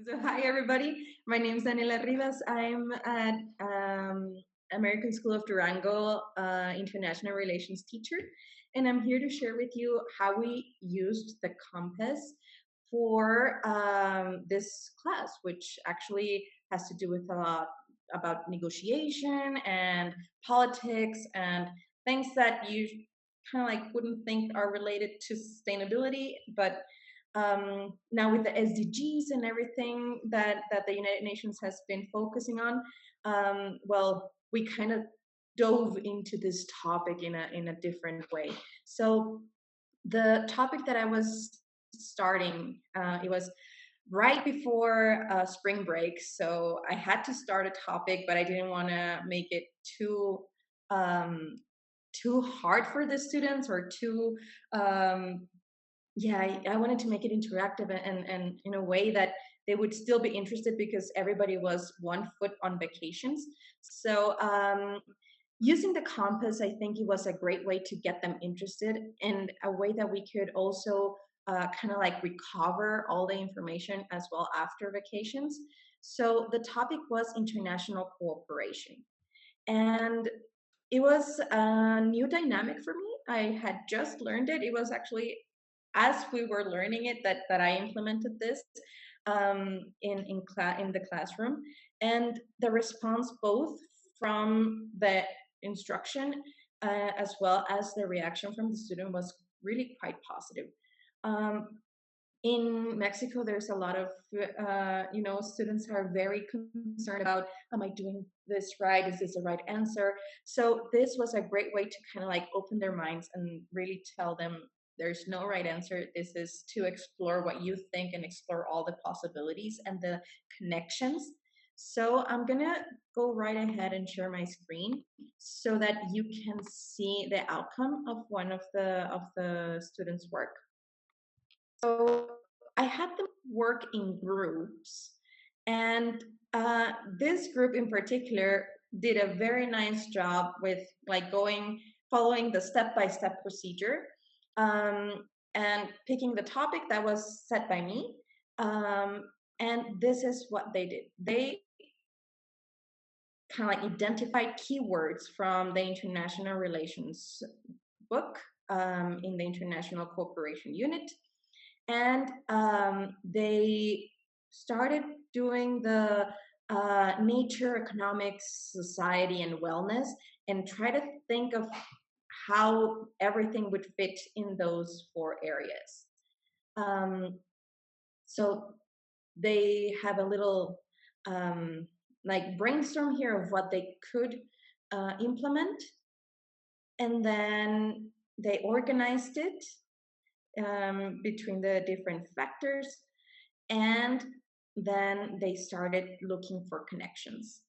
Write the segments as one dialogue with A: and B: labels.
A: So hi everybody. My name is Daniela Rivas. I'm at American School of Durango, international relations teacher, and I'm here to share with you how we used the compass for this class, which actually has to do with a lot about negotiation and politics and things that you kind of like wouldn't think are related to sustainability, but now with the SDGs and everything that the United Nations has been focusing on, well, we kind of dove into this topic in a different way. So the topic that I was starting, it was right before spring break, so I had to start a topic, but I didn't want to make it um, too hard for the students or too yeah, I wanted to make it interactive and in a way that they would still be interested because everybody was one foot on vacations. So using the compass, I think it was a great way to get them interested and a way that we could also kind of like recover all the information as well after vacations. So the topic was international cooperation. And it was a new dynamic for me. I had just learned it. It was actually as we were learning it that I implemented this in the classroom, and the response both from the instruction as well as the reaction from the student was really quite positive. Um, in Mexico, there's a lot of students are very concerned about, am I doing this right? Is this the right answer? So this was a great way to kind of like open their minds and really tell them there's no right answer. This is to explore what you think and explore all the possibilities and the connections. So I'm gonna go right ahead and share my screen so that you can see the outcome of one of the students' work. So I had them work in groups, and this group in particular did a very nice job with like following the step-by-step procedure, and picking the topic that was set by me. Um, and this is what they did. They kind of like identified keywords from the international relations book in the International Cooperation Unit, and they started doing the nature, economics, society, and wellness, and try to think of how everything would fit in those four areas. Um, so they have a little like brainstorm here of what they could implement, and then they organized it between the different factors, and then they started looking for connections.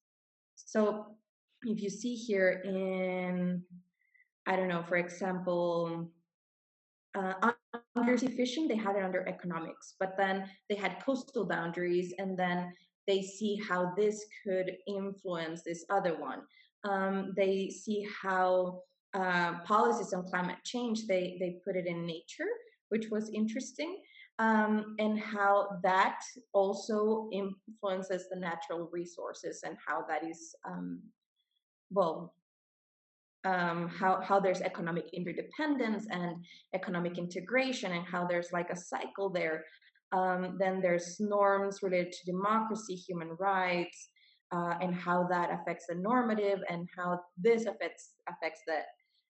A: So if you see here in, I don't know, for example, undersea fishing, they had it under economics, but then they had coastal boundaries, and then they see how this could influence this other one. They see how policies on climate change, they put it in nature, which was interesting, and how that also influences the natural resources and how that is, well, how there's economic interdependence and economic integration and how there's like a cycle there. Then there's norms related to democracy, human rights, and how that affects the normative and how this affects the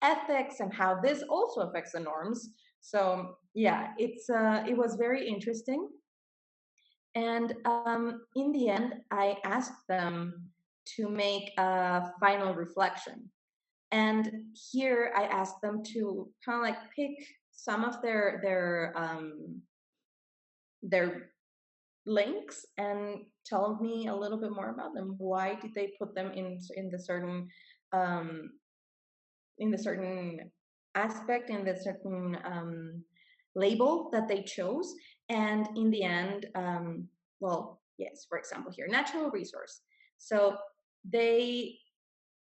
A: ethics and how this also affects the norms. So yeah, it was very interesting. And in the end, I asked them to make a final reflection, and here I asked them to kind of like pick some of their links and tell me a little bit more about them. Why did they put them um, in the certain aspect, in the certain label that they chose? And in the end, well, yes, for example, here, natural resource. So they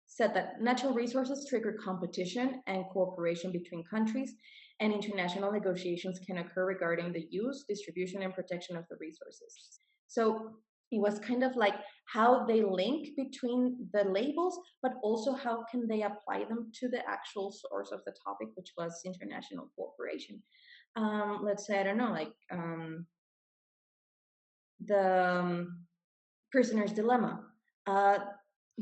A: said that natural resources trigger competition and cooperation between countries, and international negotiations can occur regarding the use, distribution, and protection of the resources. So it was kind of like how they link between the labels, but also how can they apply them to the actual source of the topic, which was international cooperation. Let's say, I don't know, like the prisoner's dilemma. Uh,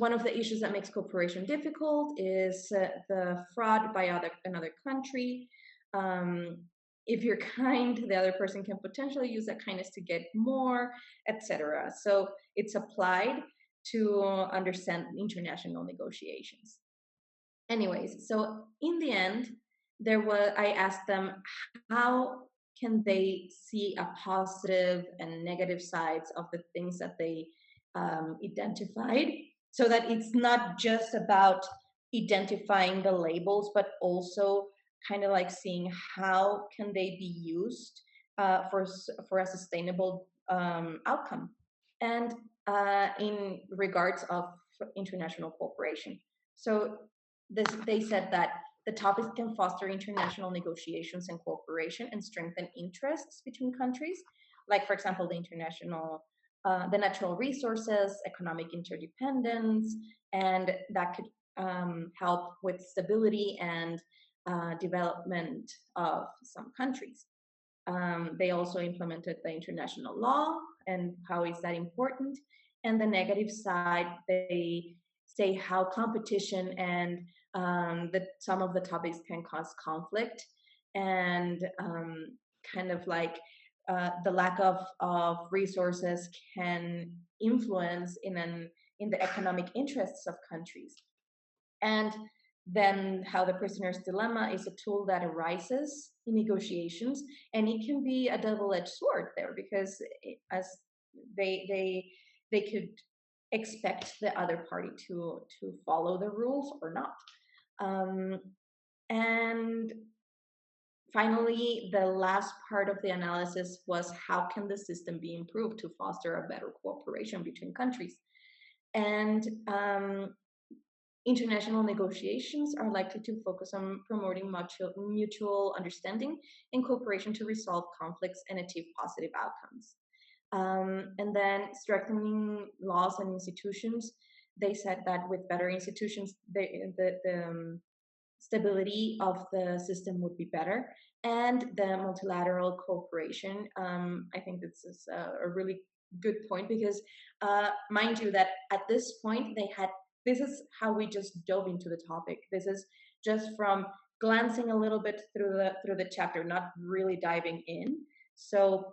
A: One of the issues that makes cooperation difficult is the fraud by another country. Um, if you're kind, the other person can potentially use that kindness to get more, etc. So it's applied to understand international negotiations. Anyways, so in the end, I asked them how can they see a positive and negative sides of the things that they identified, so that it's not just about identifying the labels, but also kind of like seeing how can they be used for a sustainable outcome, and in regards of international cooperation. So they said that the topic can foster international negotiations and cooperation and strengthen interests between countries, like, for example, the natural resources, economic interdependence, and that could help with stability and development of some countries. They also implemented the international law and how is that important. And the negative side, they say how competition and some of the topics can cause conflict, and kind of like the lack of resources can influence in the economic interests of countries. And then how the prisoner's dilemma is a tool that arises in negotiations, and it can be a double-edged sword there, because as they they could expect the other party to follow the rules or not. um, and finally, the last part of the analysis was how can the system be improved to foster a better cooperation between countries. And international negotiations are likely to focus on promoting mutual understanding and cooperation to resolve conflicts and achieve positive outcomes. And then strengthening laws and institutions. They said that with better institutions, the stability of the system would be better, and the multilateral cooperation. I think this is a really good point, because mind you that at this point this is how we just dove into the topic. This is just from glancing a little bit through the chapter, not really diving in. So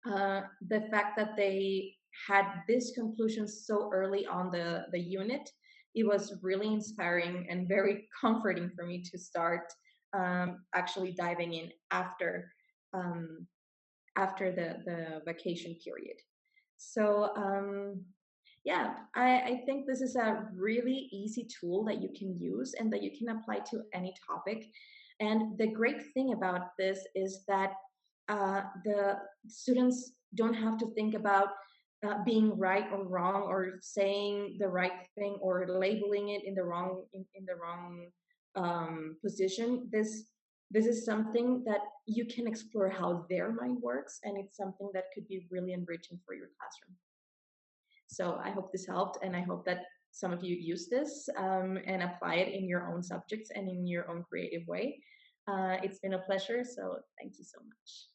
A: the fact that they had this conclusion so early on the unit, it was really inspiring and very comforting for me to start actually diving in um, after the vacation period. So yeah, I think this is a really easy tool that you can use and that you can apply to any topic. And the great thing about this is that the students don't have to think about being right or wrong, or saying the right thing, or labeling it in the wrong position. This is something that you can explore how their mind works, and it's something that could be really enriching for your classroom. So I hope this helped, and I hope that some of you use this and apply it in your own subjects and in your own creative way. It's been a pleasure, so thank you so much.